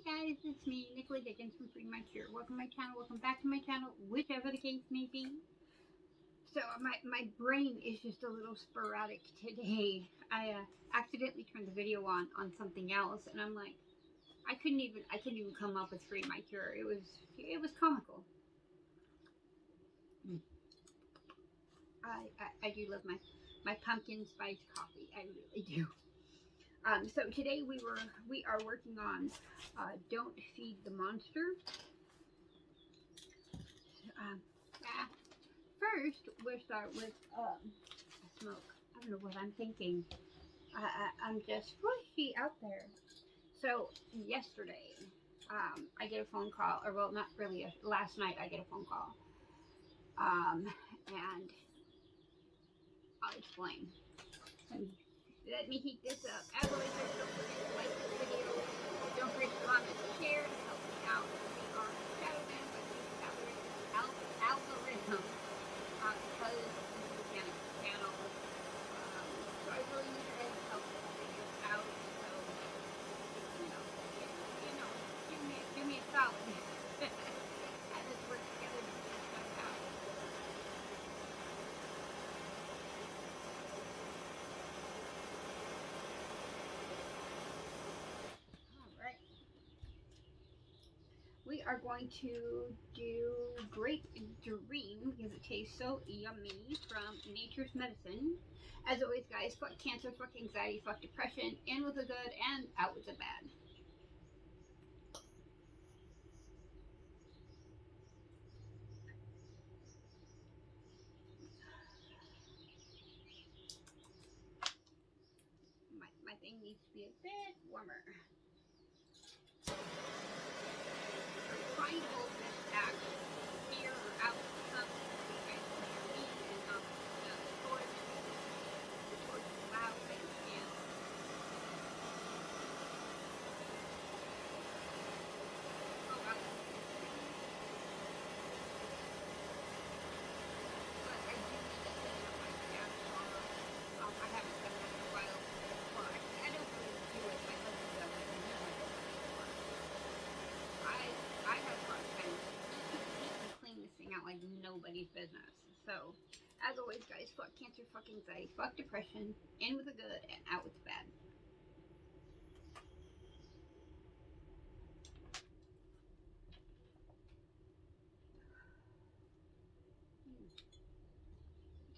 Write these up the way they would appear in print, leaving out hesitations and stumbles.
Hey guys, it's me, Nicola Dickens from Free My Cure. Welcome to my channel, welcome back to my channel, whichever the case may be. So my brain is just a little sporadic today. I accidentally turned the video on something else, and I'm like, I couldn't even come up with Free My Cure. It was comical. I do love my pumpkin spice coffee. I really do. So today we are working on Don't Feed the Monster. Um, First, we'll start with a smoke. I don't know what I'm thinking. I'm just squishy out there. So yesterday, I get a phone call, or well, not really. Last night, I get a phone call, and I'll explain. Let me heat this up. As always, don't forget to like this video. Don't forget to comment and share to help me out. We are shadow banned by the algorithm. Because you can't channel. So I really need your guys' help to figure this out. So, give me a solid. And let's work together to figure stuff out. Alright. We are going to do Grape Dream because it tastes so yummy from Nature's Medicine. As always, guys, fuck cancer, fuck anxiety, fuck depression, in with the good and out with the bad. My thing needs to be a bit warmer. I'm trying to hold this back here or out some so you guys can hear me and the torch is loud but you can't. Oh god. But I do need to clean up my gas tomorrow. I haven't done that in a while. Well, I don't really do it. My husband does it and he's like, I have a hard time. He can clean this thing out like nobody's business. So, as always, guys, fuck cancer, fuck anxiety, fuck depression, in with the good and out with the bad.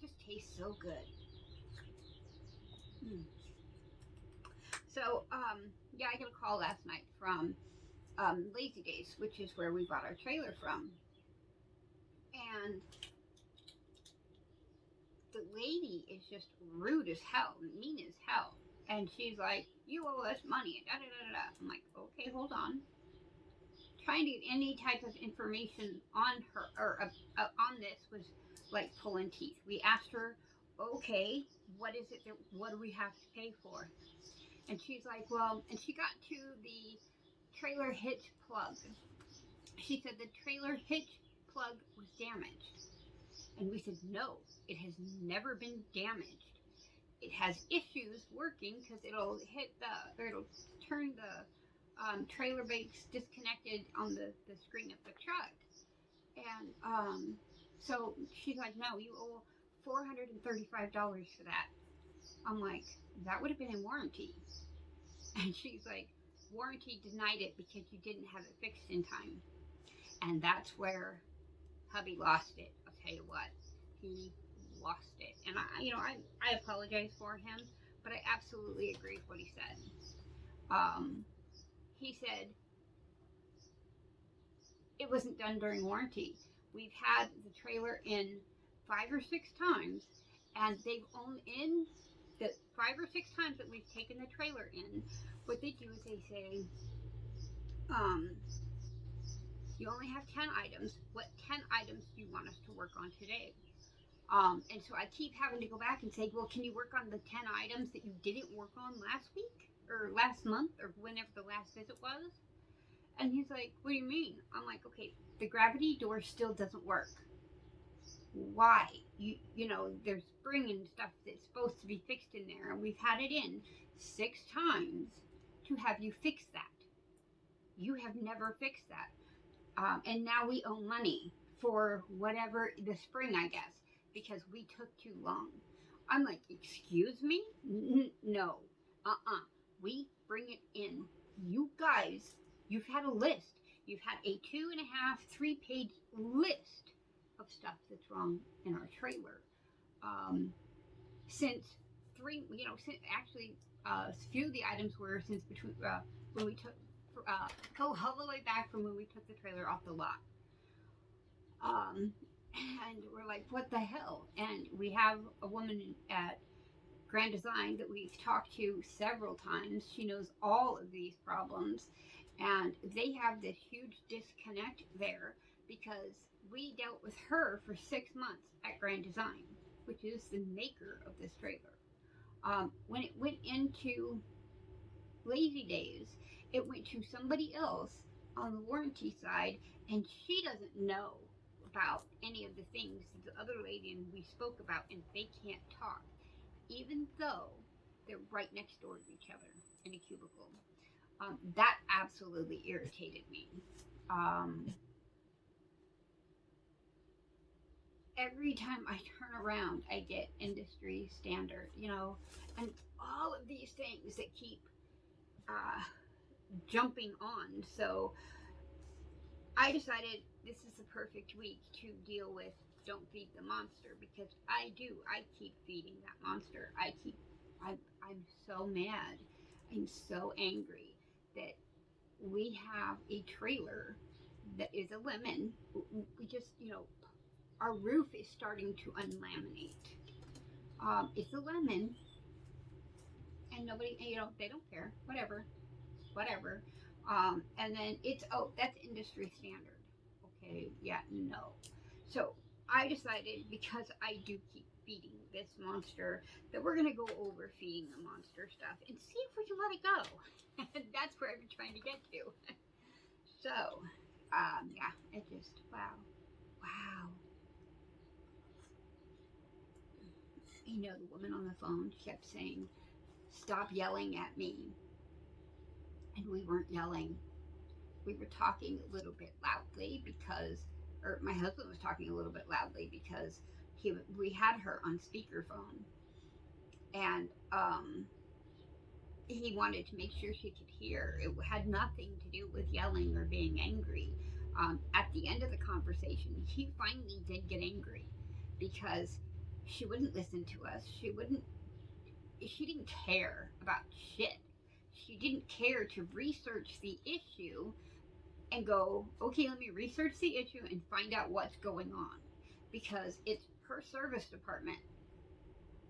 It just tastes so good. So, yeah, I got a call last night from Lazy Days, which is where we bought our trailer from. And the lady is just rude as hell, mean as hell. And she's like, you owe us money, da da da da. I'm like, okay, hold on. Trying to get any type of information on her, or on this was like pulling teeth. We asked her, okay, what is it, what do we have to pay for? And she's like, well, and she got to the trailer hitch plug. She said the trailer hitch plug was damaged. And we said, no, it has never been damaged. It has issues working because it'll hit or it'll turn the trailer brakes disconnected on the screen of the truck. And so she's like, no, you owe $435 for that. I'm like, that would have been in warranty. And she's like, warranty denied it because you didn't have it fixed in time. And that's where hubby lost it. I'll tell you what, he lost it. And I apologize for him, but I absolutely agree with what he said. He said it wasn't done during warranty. We've had the trailer in 5 or 6 times, and they've only, in the 5 or 6 times that we've taken the trailer in, what they do is they say, you only have 10 items. What 10 items do you want us to work on today? And so I keep having to go back and say, well, can you work on the 10 items that you didn't work on last week or last month or whenever the last visit was? And he's like, what do you mean? I'm like, okay, the gravity door still doesn't work. Why? There's spring and stuff that's supposed to be fixed in there, and we've had it in 6 times to have you fix that. You have never fixed that. And now we owe money for whatever the spring, I guess, because we took too long. I'm like, excuse me? No. We bring it in. You guys, you've had a list. You've had a 2.5, 3-page list of stuff that's wrong in our trailer. Since since actually, a few of the items were since between when we took go all the way back from when we took the trailer off the lot. And we're like, what the hell? And we have a woman at Grand Design that we've talked to several times. She knows all of these problems, and they have this huge disconnect there because we dealt with her for 6 months at Grand Design, which is the maker of this trailer. When it went into Lazy Days, it went to somebody else on the warranty side, and she doesn't know about any of the things that the other lady and we spoke about, and they can't talk, even though they're right next door to each other in a cubicle. That absolutely irritated me. Every time I turn around, I get industry standard, and all of these things that keep jumping on. So I decided this is the perfect week to deal with Don't Feed the Monster, because I keep feeding that monster. I'm so mad. I'm so angry that we have a trailer that is a lemon. We just, our roof is starting to unlaminate. It's a lemon, and nobody, they don't care. Whatever. And then that's industry standard. Okay, yeah, no. So I decided, because I do keep feeding this monster, that we're gonna go over feeding the monster stuff and see if we can let it go. That's where I'm trying to get to. So, yeah, it just, wow. The woman on the phone kept saying, stop yelling at me. And we weren't yelling. We were talking a little bit loudly or my husband was talking a little bit loudly because we had her on speakerphone, and he wanted to make sure she could hear. It had nothing to do with yelling or being angry. At the end of the conversation, he finally did get angry because she wouldn't listen to us. She didn't care about shit. She didn't care to research the issue and go, okay, let me research the issue and find out what's going on, because it's her service department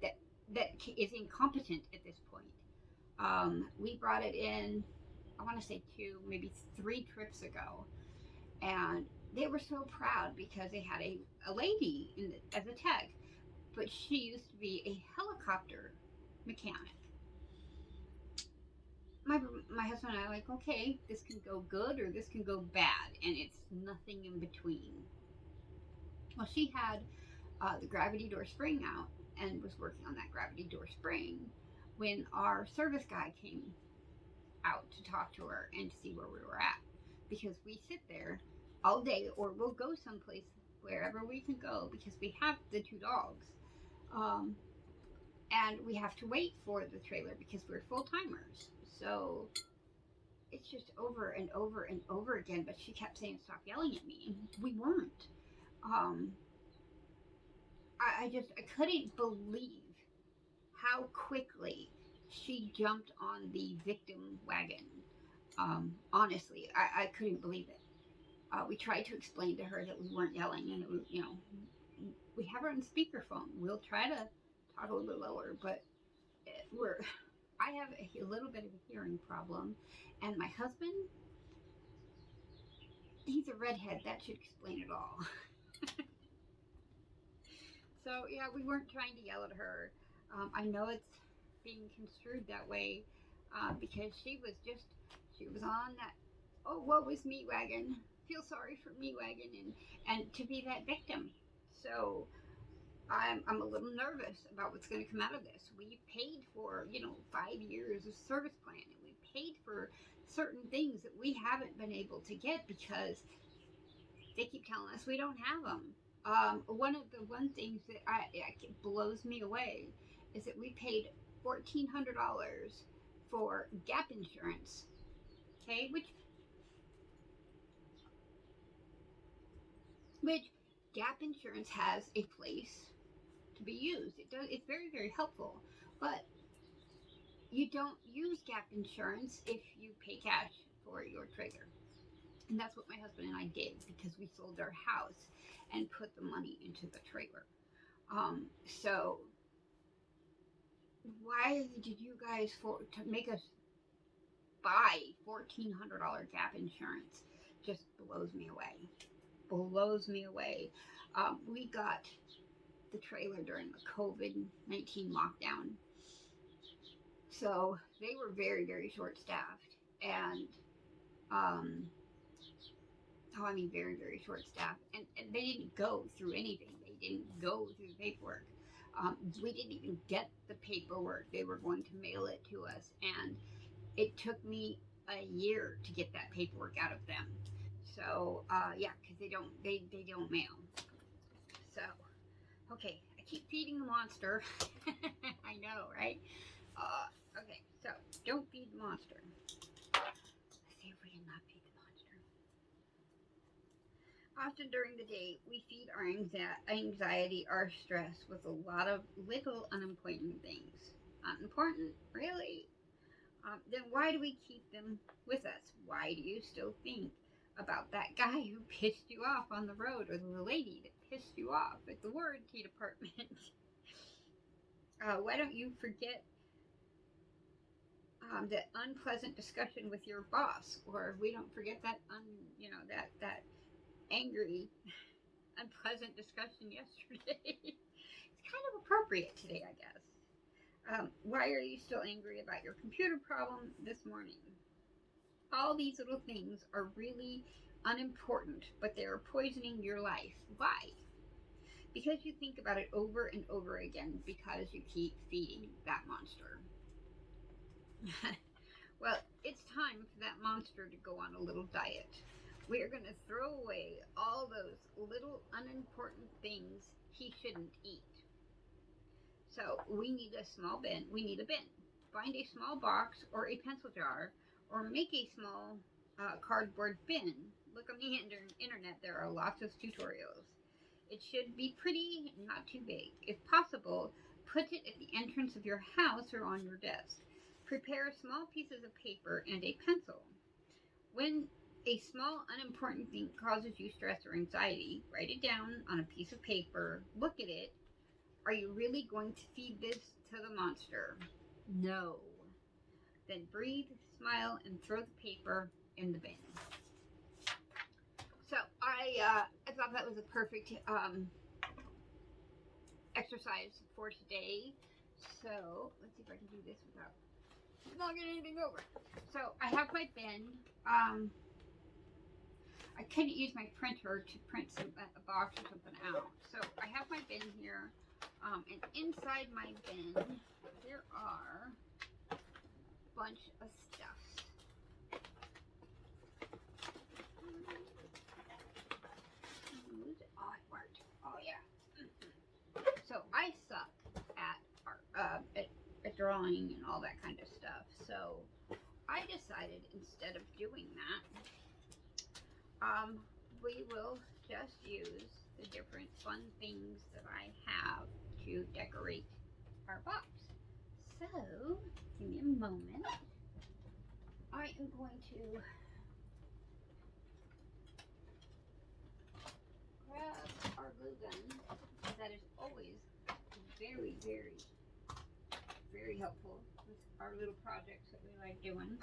that is incompetent at this point. We brought it in, I want to say 2, maybe 3 trips ago, and they were so proud because they had a lady as a tech, but she used to be a helicopter mechanic. My husband and I are like, okay, this can go good or this can go bad, and it's nothing in between. Well, she had the gravity door spring out and was working on that gravity door spring when our service guy came out to talk to her and to see where we were at, because we sit there all day, or we'll go someplace wherever we can go, because we have the 2 dogs, and we have to wait for the trailer because we're full-timers. So it's just over and over and over again. But she kept saying, stop yelling at me, and we weren't. I couldn't believe how quickly she jumped on the victim wagon. Honestly, I couldn't believe it. We tried to explain to her that we weren't yelling, and it was, we have her on speakerphone. We'll try to talk a little bit lower, but I have a little bit of a hearing problem, and my husband, he's a redhead. That should explain it all. So yeah, we weren't trying to yell at her. I know it's being construed that way, because she was on that, oh, woe is me wagon, feel sorry for me wagon, and to be that victim. So I'm a little nervous about what's going to come out of this. We paid for 5 years of service plan, and we paid for certain things that we haven't been able to get because they keep telling us we don't have them. One things that blows me away is that we paid $1,400 for gap insurance. Okay, which gap insurance has a place to be used. It's very, very helpful, but you don't use gap insurance if you pay cash for your trailer. And that's what my husband and I did, because we sold our house and put the money into the trailer. So why did you guys to make us buy $1,400 gap insurance? Just blows me away. Blows me away. We got the trailer during the COVID-19 lockdown, so they were very, very short-staffed, and very, very short-staffed, and they didn't go through anything. They didn't go through the paperwork. We didn't even get the paperwork. They were going to mail it to us, and it took me a year to get that paperwork out of them. So because they don't mail. So okay, I keep feeding the monster. I know, right? Okay, so don't feed the monster. Let's see if we can not feed the monster. Often during the day, we feed our anxiety, our stress with a lot of little unimportant things. Unimportant? Really? Then why do we keep them with us? Why do you still think about that guy who pissed you off on the road, or the lady that pissed you off at the warranty department? Why don't you forget that unpleasant discussion with your boss, or we don't forget that that angry, unpleasant discussion yesterday? It's kind of appropriate today, I guess. Why are you still angry about your computer problem this morning? All these little things are really unimportant, but they are poisoning your life. Why? Because you think about it over and over again, because you keep feeding that monster. Well, it's time for that monster to go on a little diet. We are going to throw away all those little unimportant things he shouldn't eat. So we need a small bin. We need a bin. Find a small box or a pencil jar, or make a small cardboard bin. Look on the internet. There are lots of tutorials. It should be pretty, not too big. If possible, put it at the entrance of your house or on your desk. Prepare small pieces of paper and a pencil. When a small unimportant thing causes you stress or anxiety, write it down on a piece of paper. Look at it. Are you really going to feed this to the monster? No. Then breathe, smile, and throw the paper in the bin. So I thought that was a perfect exercise for today. So let's see if I can do this without knocking anything over. So I have my bin. I couldn't use my printer to print a box or something out. So I have my bin here. And inside my bin, there are a bunch of stuff. Oh, it worked. Oh, yeah. So I suck at drawing and all that kind of stuff. So I decided, instead of doing that, we will just use the different fun things that I have to decorate our box. So, give me a moment. I am going to grab our glue gun. That is always very, very, very helpful with our little projects that we like doing.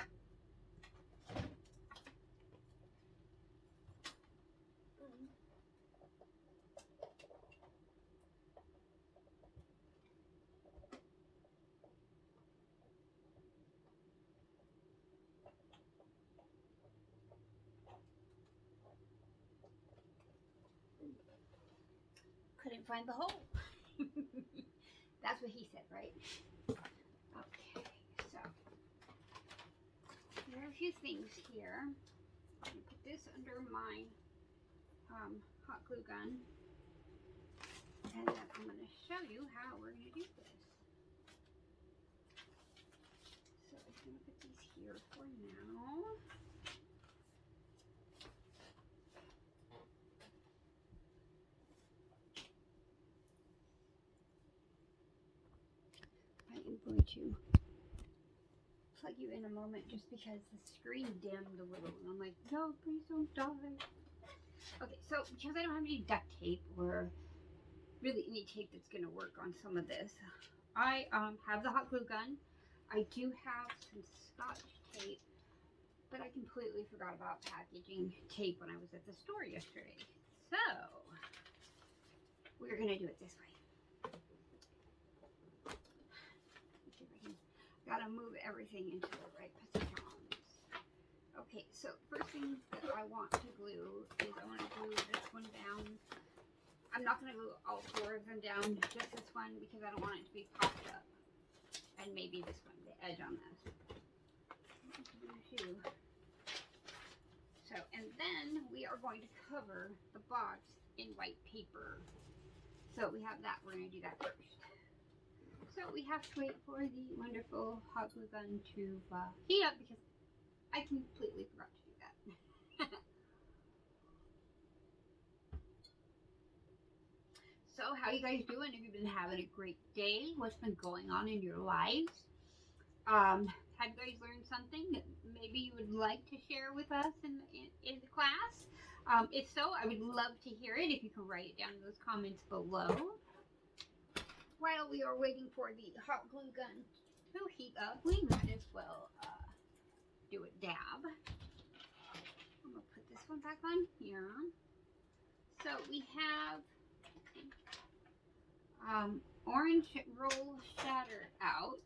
Couldn't find the hole. That's what he said, right? Okay, so there few things here. I'm going to put this under my hot glue gun. And then I'm going to show you how we're going to do this. So I'm going to put these here for now. I am going to plug you in a moment just because the screen dimmed a little. And I'm like, no, please don't die. Okay, so because I don't have any duct tape or really any tape that's going to work on some of this, I have the hot glue gun. I do have some Scotch tape, but I completely forgot about packaging tape when I was at the store yesterday. So we're going to do it this way. Gotta move everything into the right positions. Okay, so first thing that I want to glue is I want to glue this one down. I'm not going to glue all 4 of them down, just this one, because I don't want it to be popped up. And maybe this one, the edge on this. So, and then we are going to cover the box in white paper. So we have that, we're going to do that first. So we have to wait for the wonderful hot glue gun to heat up because I completely forgot to do that. So how you guys doing? Have you been having a great day? What's been going on in your lives? Have you guys learned something that maybe you would like to share with us in the class? If so, I would love to hear it. If you can write it down in those comments below. While we are waiting for the hot glue gun to heat up, we might as well do a dab. I'm going to put this one back on here. So we have orange roll shatter out,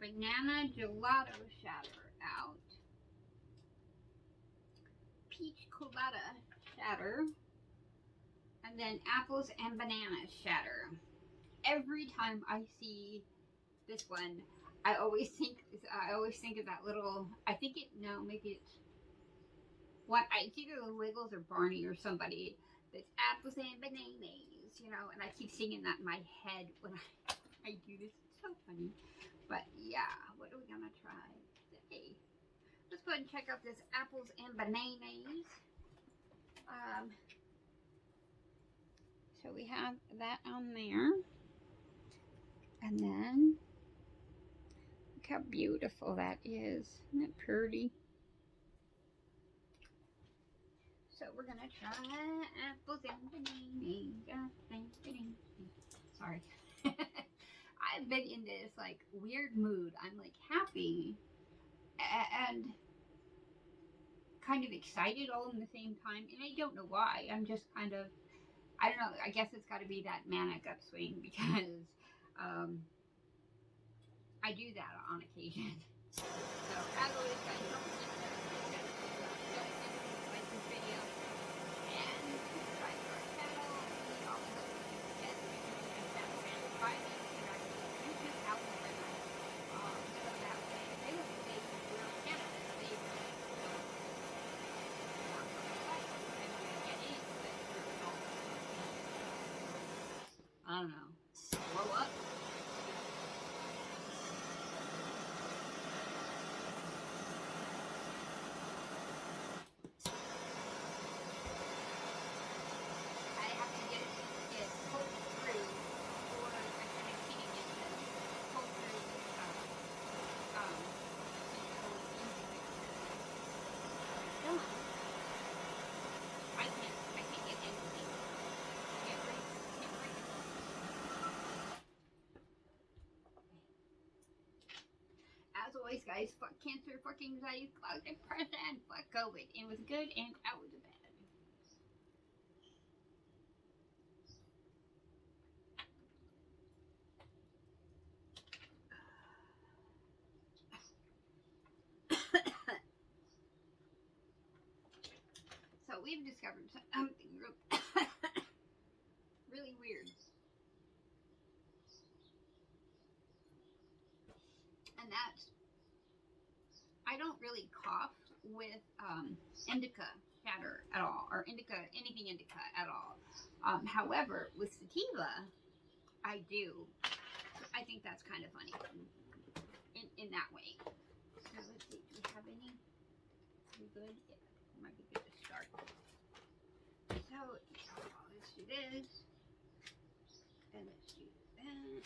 banana gelato shatter out, peach colada shatter, and then apples and bananas shatter. Every time I see this one, I always think of that little. Maybe it's what it's either the Wiggles or Barney or somebody. That's apples and bananas, and I keep singing that in my head when I do this. It's so funny. But yeah, what are we gonna try today? Let's go ahead and check out this apples and bananas. So we have that on there. And then, look how beautiful that is. Isn't it pretty? So we're going to try apples and bananas. Sorry. I've been in this, weird mood. I'm, happy and kind of excited all in the same time. And I don't know why. I'm just kind of, I don't know. I guess it's got to be that manic upswing because I do that on occasion. So, as always, guys, don't forget to like this video and subscribe to our channel. We also get that private YouTube algorithm so that way they will say we're candidates. They will work on the site and get in that we're all. I don't know. Blow up. As always, guys, fuck cancer, fuck anxiety, fuck depression, fuck COVID. It was good and out was bad. So we've discovered something really weird. And that's, I indica shatter at all, or anything indica at all. However, with sativa, I do. I think that's kind of funny in that way. So let's see, do we have any? Are we good? Yeah, might be good to start. So let's do this, and let's do that.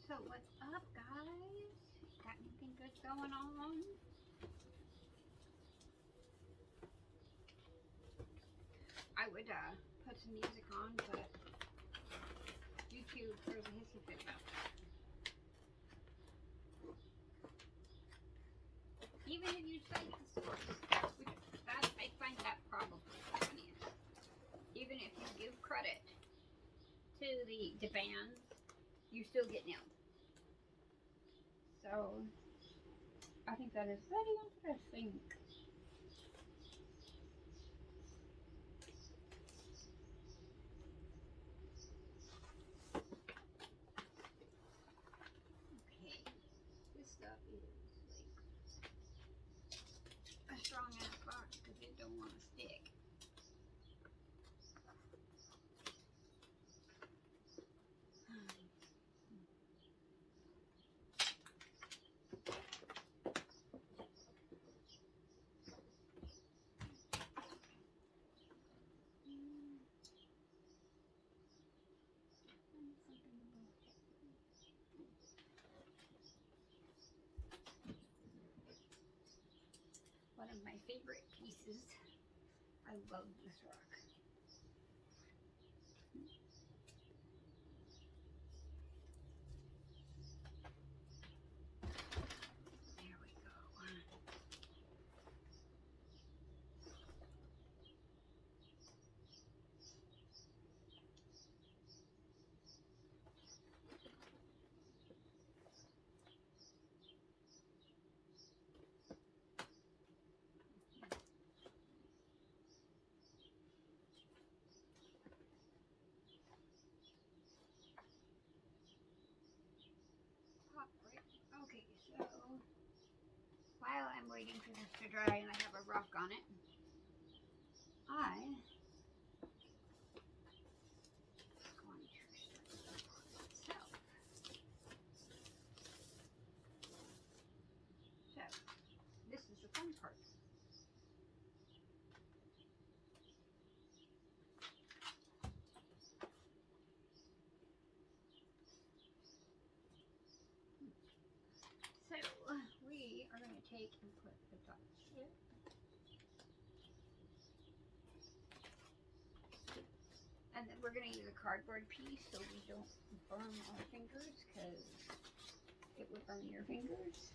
So what's up, guys? Got anything good going on? I would put some music on, but YouTube throws a hissy fit about that. Even if you cite the source, I find that probably the funniest. Even if you give credit to the bands, you still get nailed. So, I think that is very interesting. Okay, this stuff is like a strong ass box because it don't want to stick. One of my favorite pieces. I love this rock. There we go. Okay, so while I'm waiting for this to dry and I have a rock on it, I am going to start myself. So this is the fun part. So we are going to take and put the dots here. And then we're going to use a cardboard piece so we don't burn our fingers, because it would burn your fingers.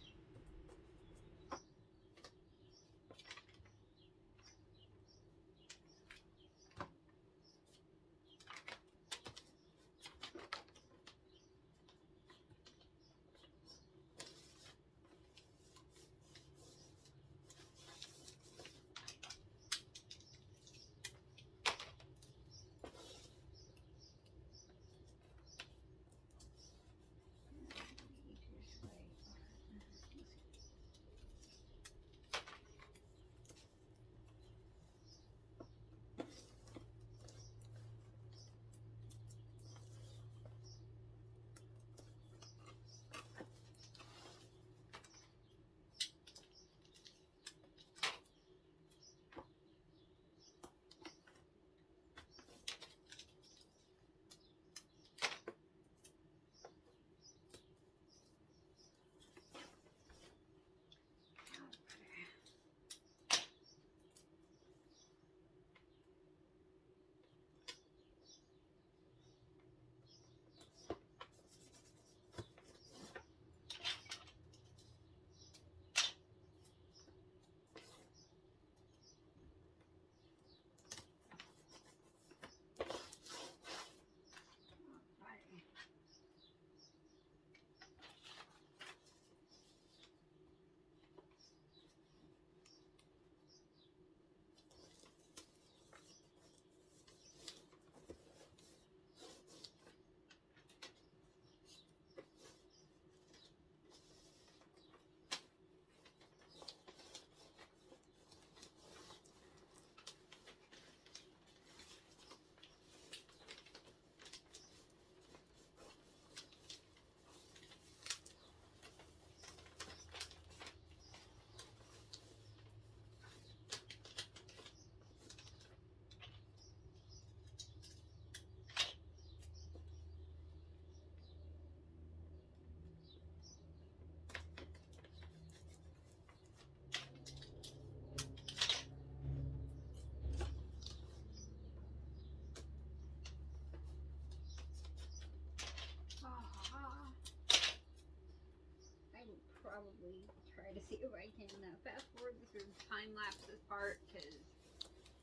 probably try to see if I can fast forward through time lapses part, because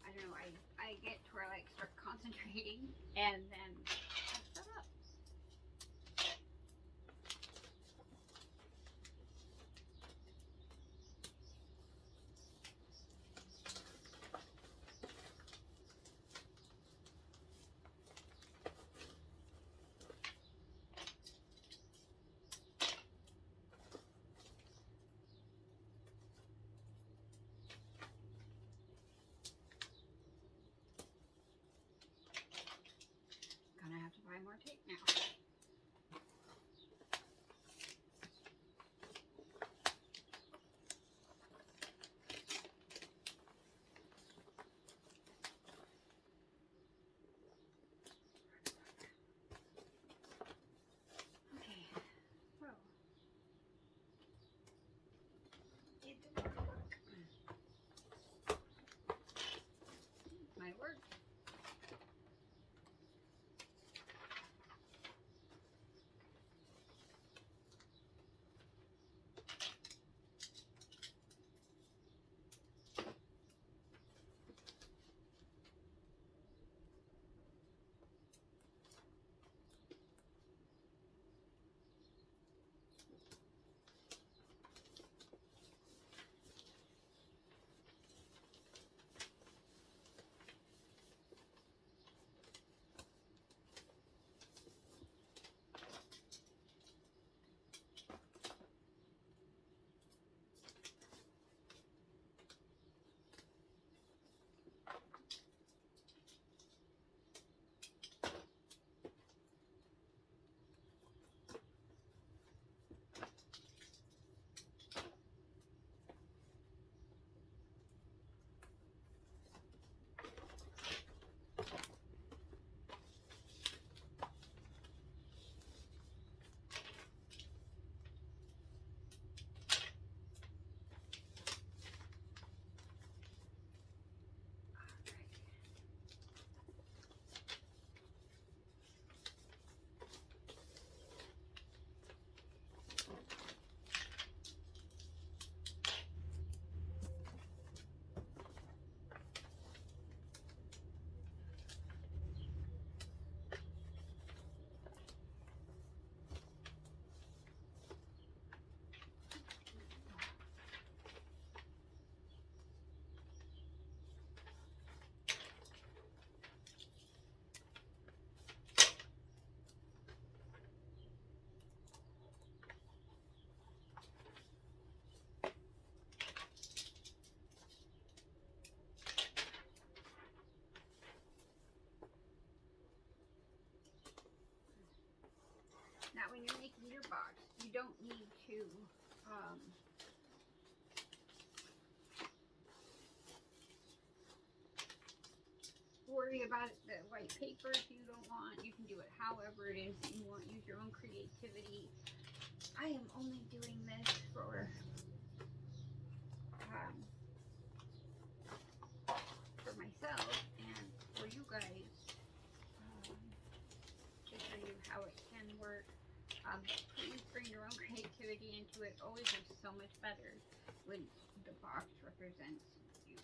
I don't know, I get to where I like start concentrating and then I shut up. Gonna have to buy more tape now. Okay, so it did not work. Might work. Now, when you're making your box, you don't need to worry about the white paper if you don't want. You can do it however it is that you want. Use your own creativity. I am only doing this for myself and for you guys, to show you how it can work. Please bring your own creativity into it. Always is so much better when the box represents you.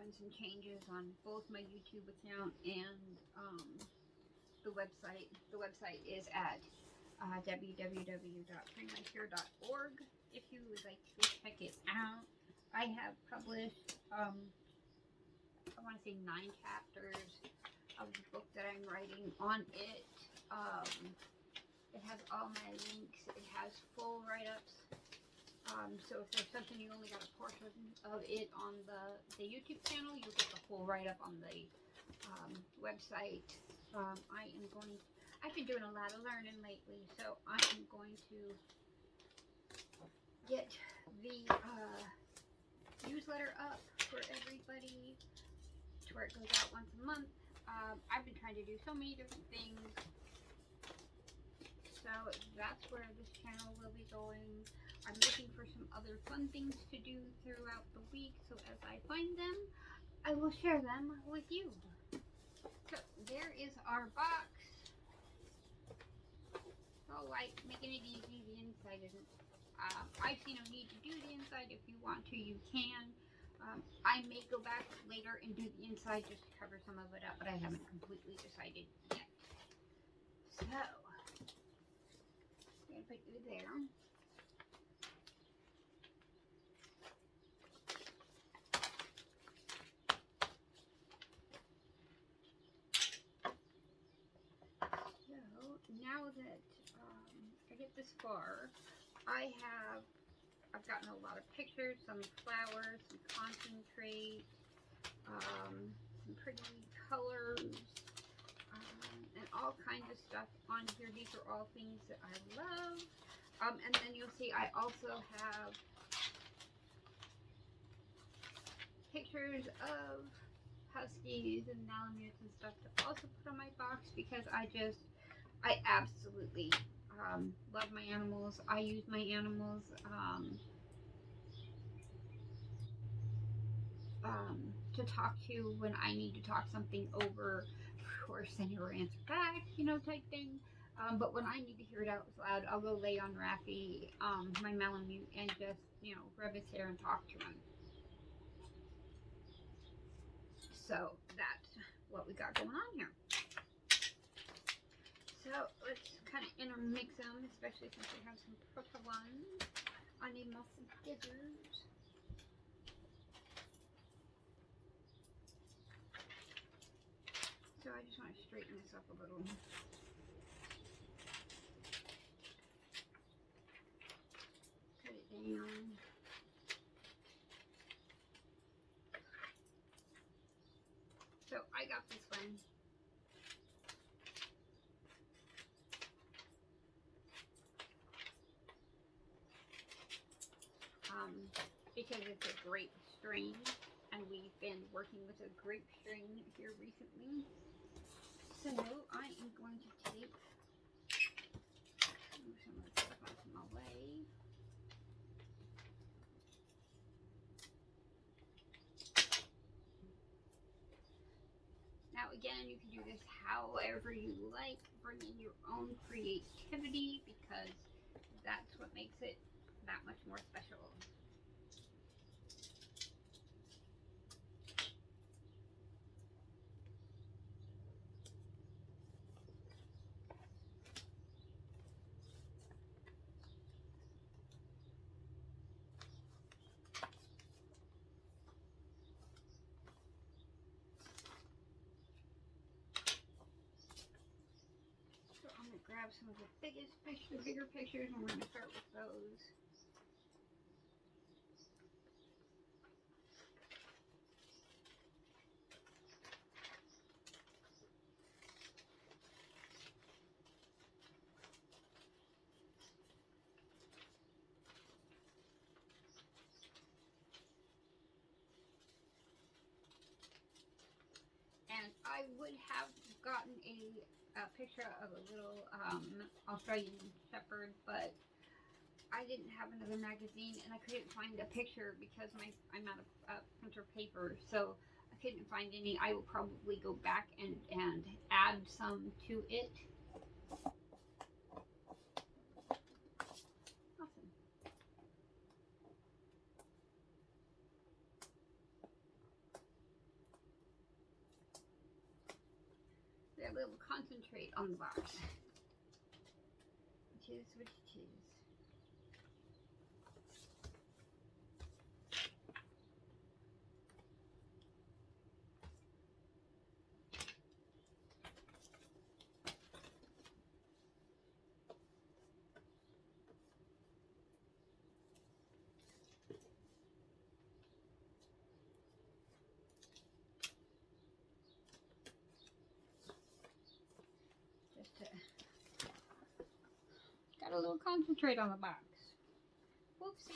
doing some changes on both my YouTube account and the website. The website is at www.freemycure.org if you would like to check it out. I have published, I want to say 9 chapters of the book that I'm writing on it. It has all my links. It has full write-ups. So if there's something you only got a portion of it on the YouTube channel, you'll get the full write-up on the website. I've been doing a lot of learning lately, so I am going to get the newsletter up for everybody to where it goes out once a month. I've been trying to do so many different things, so that's where this channel will be going. I'm looking for some other fun things to do throughout the week, so as I find them, I will share them with you. So there is our box. Oh, like making it easy. The inside isn't. I see no need to do the inside. If you want to, you can. I may go back later and do the inside just to cover some of it up, but I haven't completely decided yet. So, I'm going to put you there. So, now that I get this far, I've gotten a lot of pictures, some flowers, some concentrate, some pretty colors, and all kinds of stuff on here. These are all things that I love. And then you'll see I also have pictures of huskies and malamutes and stuff to also put on my box, because I absolutely love my animals. I use my animals to talk to when I need to talk something over. Of course, I never answer back, type thing. But when I need to hear it out loud, I'll go lay on Raffy, my Malamute, and just, rub his hair and talk to him. So that's what we got going on here. So let's kind of intermix them, especially since we have some purple ones. I need my scissors. So I just want to straighten this up a little. Cut it down. So I got this one. Because it's a grape strain, and we've been working with a grape strain here recently. So I am going to take move some of this stuff out of my way. Now again, you can do this however you like. Bring in your own creativity, because that's what makes it that much more special. Grab some of the bigger pictures, and we're going to start with those. And I would have gotten a picture of a little Australian Shepherd, but I didn't have another magazine, and I couldn't find a picture because I'm out of printer paper, so I couldn't find any. I will probably go back and add some to it. Awesome. a little concentrate on the box. Which is what it is. Got a little concentrate on the box. Whoopsie.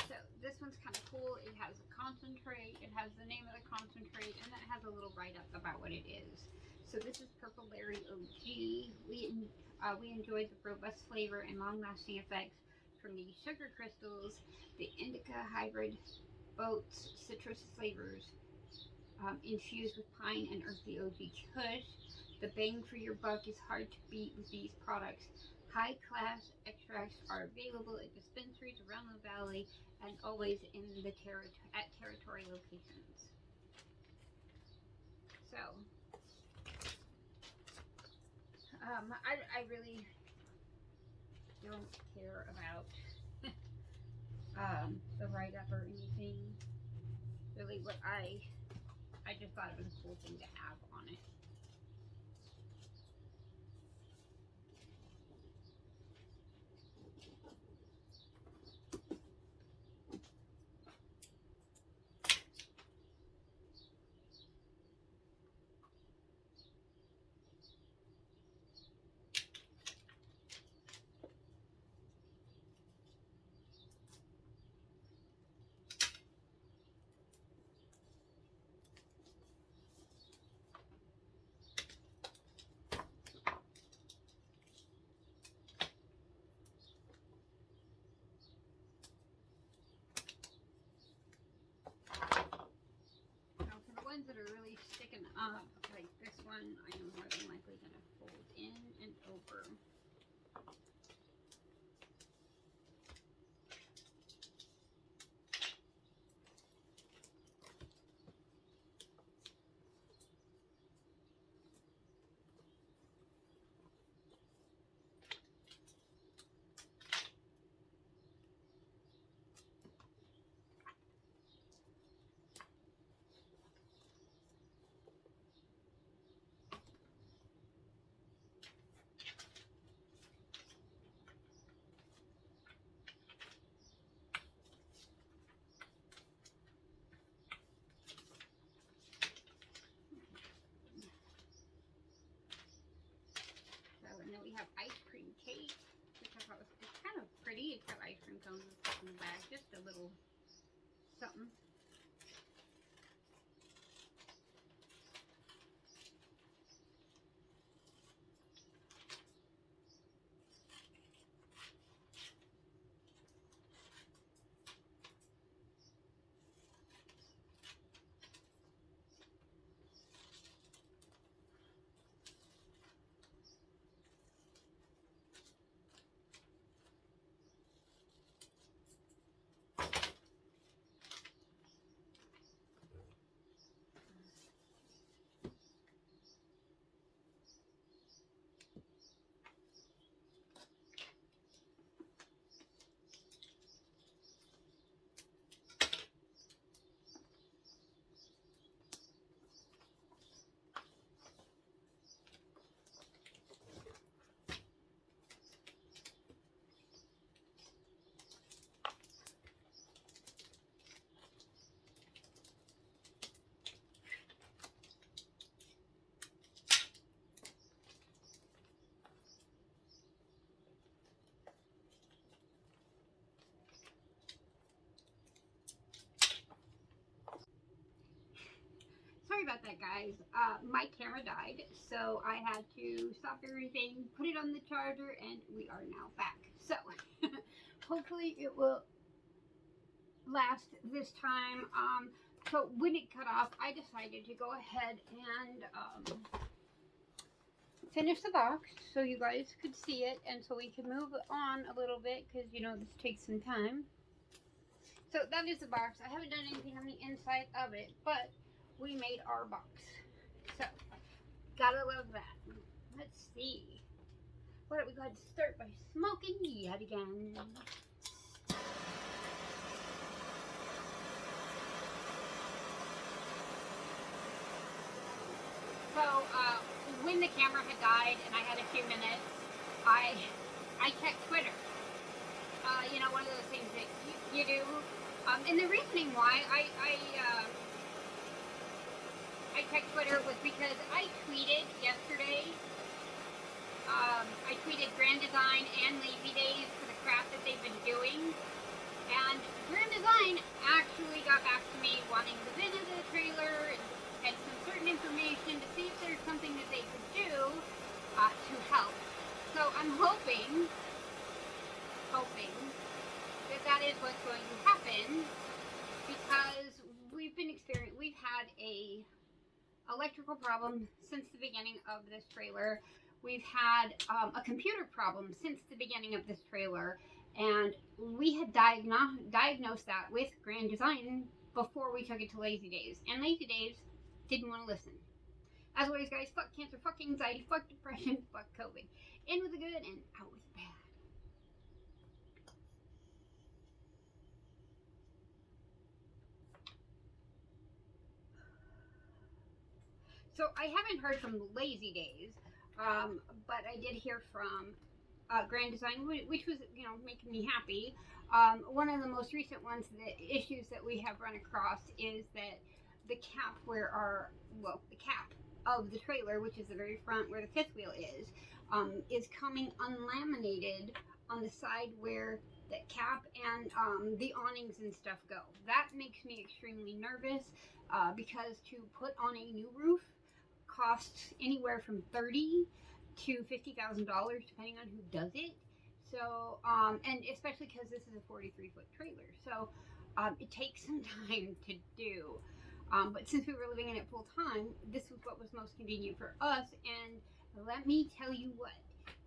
So this one's kind of cool. It has a concentrate, it has the name of the concentrate, and then it has a little write-up about what it is. So this is Purple Berry OG. We enjoyed the robust flavor and long-lasting effects from the sugar crystals, the indica hybrid boats, citrus flavors infused with pine and earthy OG kush. The bang for your buck is hard to beat with these products. High-class extracts are available at dispensaries around the valley and always in the territory locations. So, I really don't care about the write-up or anything. Really, what I just thought it was a cool thing to have on it. Ones that are really sticking up, like this one, I am more than likely going to fold in and over. And then we have ice cream cake, which I thought was kind of pretty. It's got ice cream cones and stuff in the bag, just a little something. guys, my camera died, so I had to stop everything, put it on the charger, and we are now back. So, hopefully it will last this time. So when it cut off, I decided to go ahead and finish the box so you guys could see it, and so we can move on a little bit, because, you know, this takes some time. So that is the box. I haven't done anything on the inside of it, but we made our box. So, gotta love that. Let's see. Why don't we go ahead and start by smoking yet again. So, when the camera had died and I had a few minutes, I checked Twitter. You know, one of those things that you do. And the reasoning why I checked Twitter was because I tweeted yesterday. I tweeted Grand Design and Lazy Days for the crap that they've been doing. And Grand Design actually got back to me wanting the VIN of the trailer and some certain information to see if there's something that they could do to help. So I'm hoping that is what's going to happen, because we've had a electrical problem since the beginning of this trailer. We've had a computer problem since the beginning of this trailer, and we had diagnosed that with Grand Design before we took it to Lazy Days, and Lazy Days didn't want to listen. As always, guys, fuck cancer, fuck anxiety, fuck depression, fuck COVID. In with the good and out with the bad. So I haven't heard from Lazy Days, but I did hear from Grand Design, which was, you know, making me happy. One of the most recent ones, the issues that we have run across is that the cap the cap of the trailer, which is the very front where the fifth wheel is coming unlaminated on the side where the cap and the awnings and stuff go. That makes me extremely nervous, because to put on a new roof costs anywhere from $30,000 to $50,000 depending on who does it. So, and especially because this is a 43-foot trailer, so it takes some time to do. But since we were living in it full time, this was what was most convenient for us. And let me tell you what,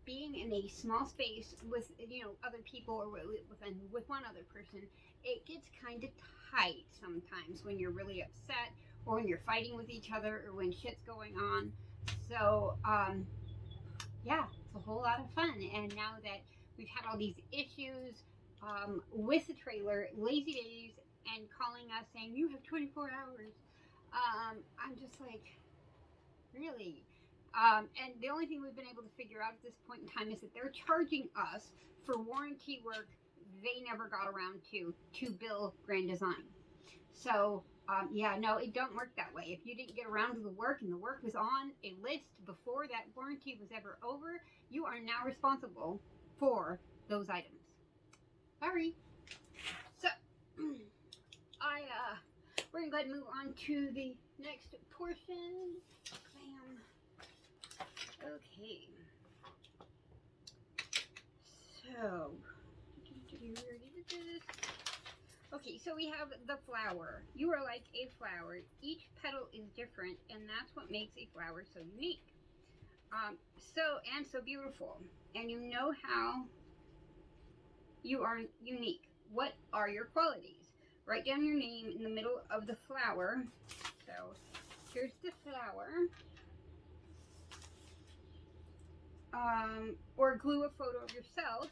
being in a small space with, you know, other people, or with one other person, it gets kind of tight sometimes when you're really upset, or when you're fighting with each other, or when shit's going on. So, yeah, it's a whole lot of fun. And now that we've had all these issues with the trailer, Lazy Days, and calling us saying, you have 24 hours, I'm just like, really? And the only thing we've been able to figure out at this point in time is that they're charging us for warranty work they never got around to bill Grand Design. So, yeah, no, it don't work that way. If you didn't get around to the work and the work was on a list before that warranty was ever over, you are now responsible for those items. Sorry. So, we're going to go ahead and move on to the next portion. Bam. Okay. So, we already did this. Okay, so we have the flower. You are like a flower. Each petal is different, and that's what makes a flower so unique. So beautiful. And you know how you are unique. What are your qualities? Write down your name in the middle of the flower. So, here's the flower. Or glue a photo of yourself.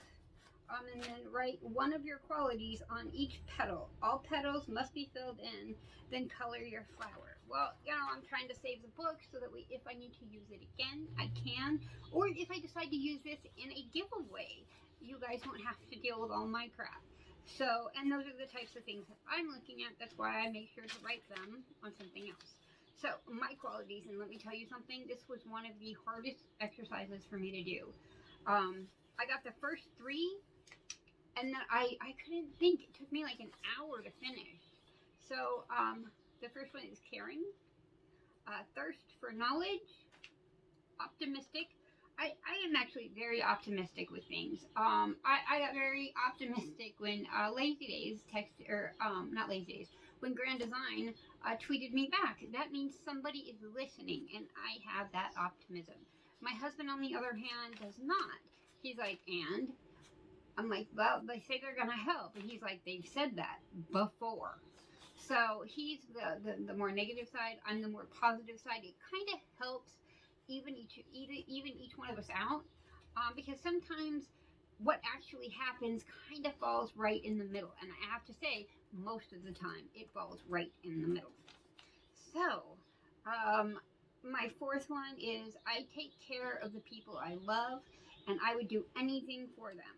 And then write one of your qualities on each petal. All petals must be filled in, then color your flower. Well, you know, I'm trying to save the book so that if I need to use it again, I can. Or if I decide to use this in a giveaway, you guys won't have to deal with all my crap. So, and those are the types of things that I'm looking at. That's why I make sure to write them on something else. So, my qualities, and let me tell you something, this was one of the hardest exercises for me to do. I got the first 3, and then I couldn't think. It took me like an hour to finish. So, the first one is caring. thirst for knowledge, optimistic. I am actually very optimistic with things. I got very optimistic when Lazy Days not Lazy Days, when Grand Design tweeted me back. That means somebody is listening, and I have that optimism. My husband, on the other hand, does not. He's like, and? I'm like, well, they say they're gonna help, and he's like, they've said that before. So he's the more negative side. I'm the more positive side. It kind of helps even each one of us out, because sometimes what actually happens kind of falls right in the middle, and I have to say, most of the time it falls right in the middle. So, my fourth one is I take care of the people I love, and I would do anything for them.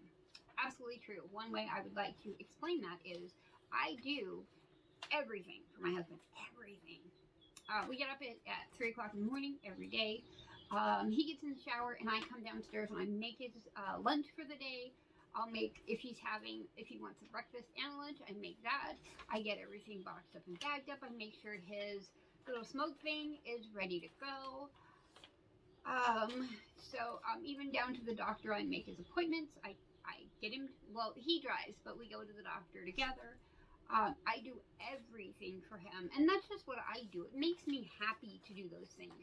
Absolutely true. One way I would like to explain that is I do everything for my husband. Everything. We get up at 3 o'clock in the morning every day. He gets in the shower, and I come downstairs and I make his lunch for the day. I'll make, if he wants a breakfast and a lunch, I make that. I get everything boxed up and bagged up. I make sure his little smoke thing is ready to go. Even down to the doctor, I make his appointments. I get him, well, he drives, but we go to the doctor together. I do everything for him, and that's just what I do. It makes me happy to do those things.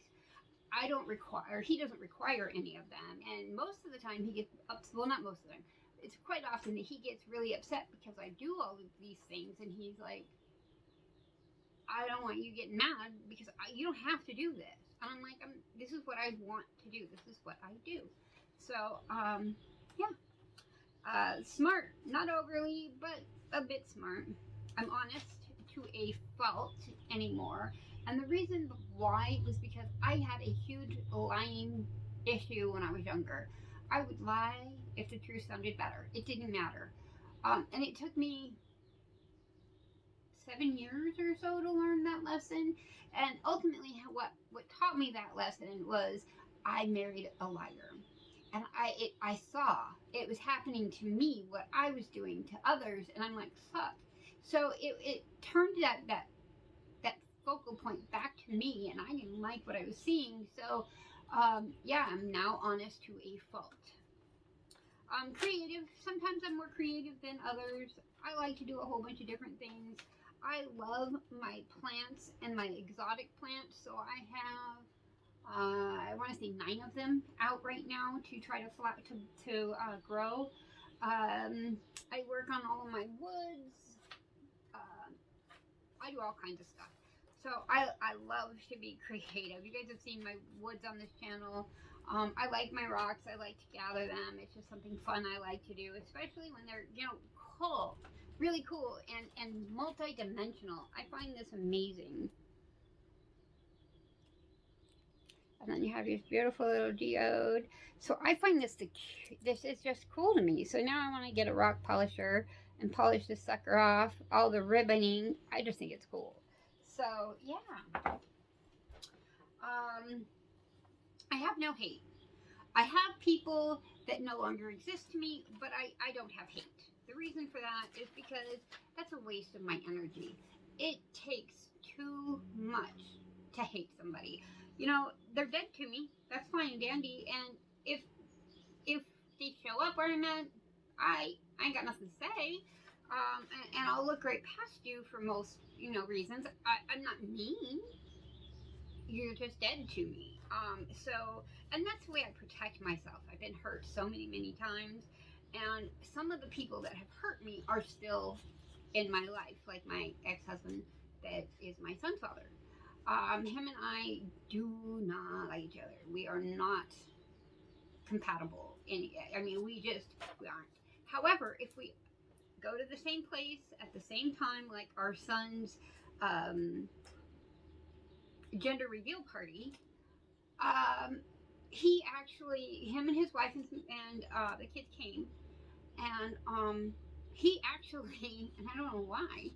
He doesn't require any of them, and most of the time he gets well, not most of the time, it's quite often that he gets really upset because I do all of these things, and he's like, I don't want you getting mad because you don't have to do this. And I'm like, this is what I want to do. This is what I do. So, yeah. Smart, not overly, but a bit smart. I'm honest to a fault anymore. And the reason why was because I had a huge lying issue when I was younger. I would lie if the truth sounded better. It didn't matter. And it took me 7 years or so to learn that lesson. And ultimately, what taught me that lesson was I married a liar. And I saw it was happening to me, what I was doing to others, and I'm like, fuck. So it turned that focal point back to me, and I didn't like what I was seeing. So, yeah, I'm now honest to a fault. Creative. Sometimes I'm more creative than others. I like to do a whole bunch of different things. I love my plants and my exotic plants, so I have I want to say 9 of them out right now to try to grow. I work on all of my woods. I do all kinds of stuff. So I love to be creative. You guys have seen my woods on this channel. I like my rocks. I like to gather them. It's just something fun I like to do, especially when they're, cool. Really cool and multi-dimensional. I find this amazing. And then you have your beautiful little geode. So I find this is just cool to me. So now I want to get a rock polisher and polish this sucker off. All the ribboning. I just think it's cool. So yeah. I have no hate. I have people that no longer exist to me, but I don't have hate. The reason for that is because that's a waste of my energy. It takes too much to hate somebody. They're dead to me. That's fine and dandy. And if they show up where I'm at, I ain't got nothing to say. And I'll look right past you for most, reasons. I'm not mean. You're just dead to me. And that's the way I protect myself. I've been hurt so many, many times. And some of the people that have hurt me are still in my life, like my ex-husband that is my son's father. Him and I do not like each other. We are not compatible. We aren't. However, if we go to the same place at the same time, like our son's gender reveal party, him and his wife and the kids came, and he actually, and I don't know why,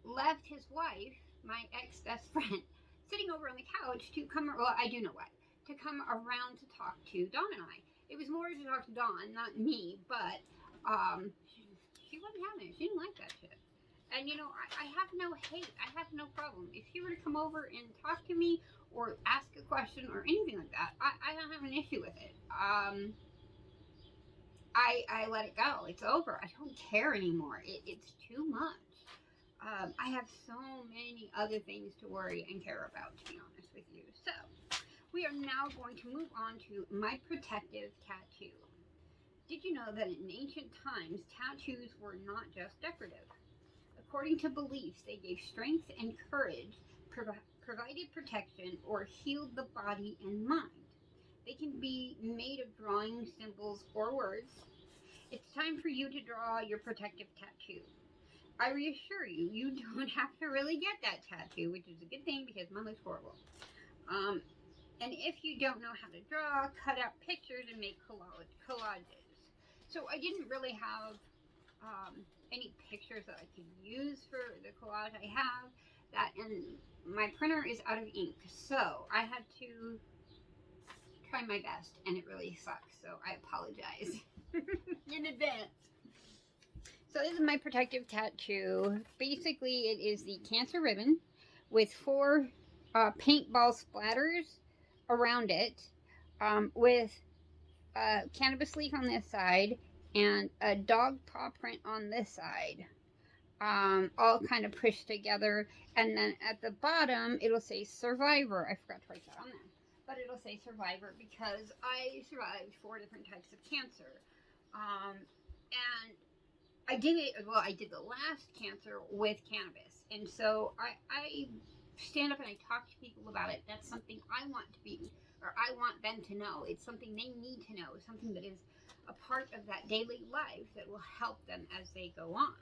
left his wife, my ex-best friend, sitting over on the couch to come, well, I do know why, to come around to talk to Dawn and I. It was more to talk to Dawn, not me, but she wasn't having it. She didn't like that shit. And you know, I have no hate. I have no problem. If she were to come over and talk to me or ask a question or anything like that, I don't have an issue with it. I let it go. It's over. I don't care anymore. It's too much. I have so many other things to worry and care about, to be honest with you. So, we are now going to move on to my protective tattoo. Did you know that in ancient times, tattoos were not just decorative? According to beliefs, they gave strength and courage, provided protection, or healed the body and mind. They can be made of drawing, symbols, or words. It's time for you to draw your protective tattoo. I reassure you, you don't have to really get that tattoo, which is a good thing because mine looks horrible. And if you don't know how to draw, cut out pictures and make collages. So I didn't really have any pictures that I could use for the collage. I have that, and my printer is out of ink, so I had to try my best, and it really sucks, so I apologize in advance. So this is my protective tattoo. Basically, it is the cancer ribbon with 4 paintball splatters around it, with a cannabis leaf on this side and a dog paw print on this side, all kind of pushed together. And then at the bottom, it'll say survivor. I forgot to write that on there, but it'll say survivor because I survived 4 different types of cancer. And I did the last cancer with cannabis. And so I stand up and I talk to people about it. That's something I want to be, or I want them to know. It's something they need to know, something that is a part of that daily life that will help them as they go on.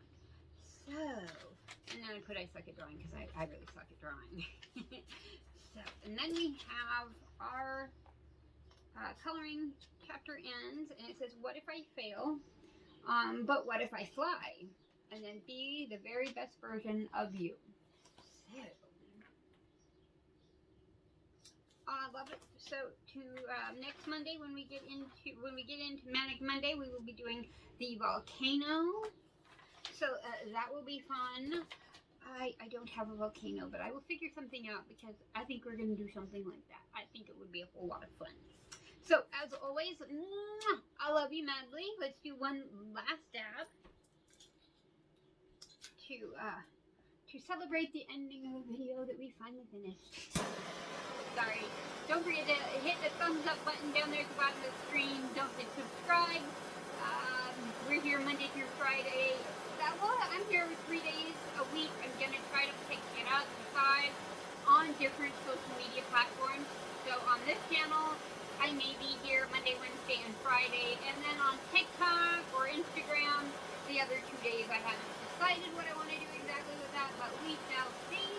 So, and then I put I suck at drawing because I really suck at drawing. So, and then we have our coloring chapter ends, and it says, what if I fail? But what if I fly? And then be the very best version of you. So, I love it. So to next Monday, when we get into Manic Monday, we will be doing the volcano. So that will be fun. I don't have a volcano, but I will figure something out because I think we're going to do something like that. I think it would be a whole lot of fun. So as always, I love you madly. Let's do one last dab to celebrate the ending of a video that we finally finished. Sorry. Don't forget to hit the thumbs up button down there at the bottom of the screen. Don't forget to subscribe. We're here Monday through Friday. I'm here 3 days a week. I'm going to try to get out to 5 on different social media platforms. So on this channel, I may be here Monday, Wednesday, and Friday. And then on TikTok or Instagram, the other 2 days I haven't decided what I want to do exactly with that, but we shall see.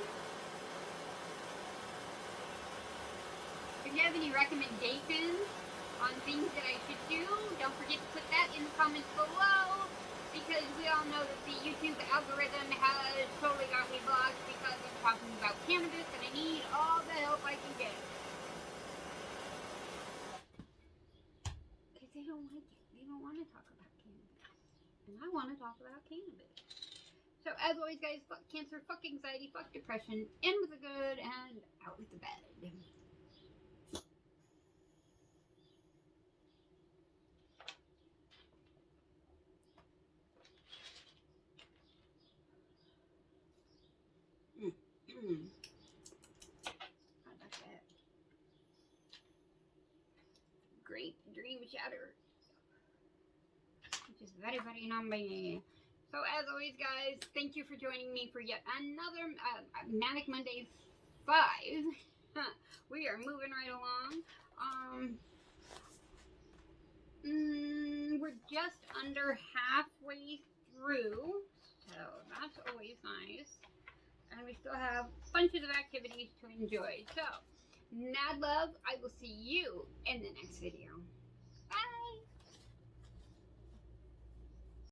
If you have any recommendations on things that I should do, don't forget to put that in the comments below, because we all know that the YouTube algorithm has totally got me blocked because I'm talking about cannabis and I need all the help I can get. Because they don't like it. They don't want to talk about cannabis. And I want to talk about cannabis. So as always, guys, fuck cancer, fuck anxiety, fuck depression, in with the good and out with the bad. How about that? Great dream shatter. Which is very, very nummy. So as always, guys, thank you for joining me for yet another Manic Monday 5. We are moving right along. We're just under halfway through, so that's always nice. And we still have bunches of activities to enjoy. So, mad love. I will see you in the next video.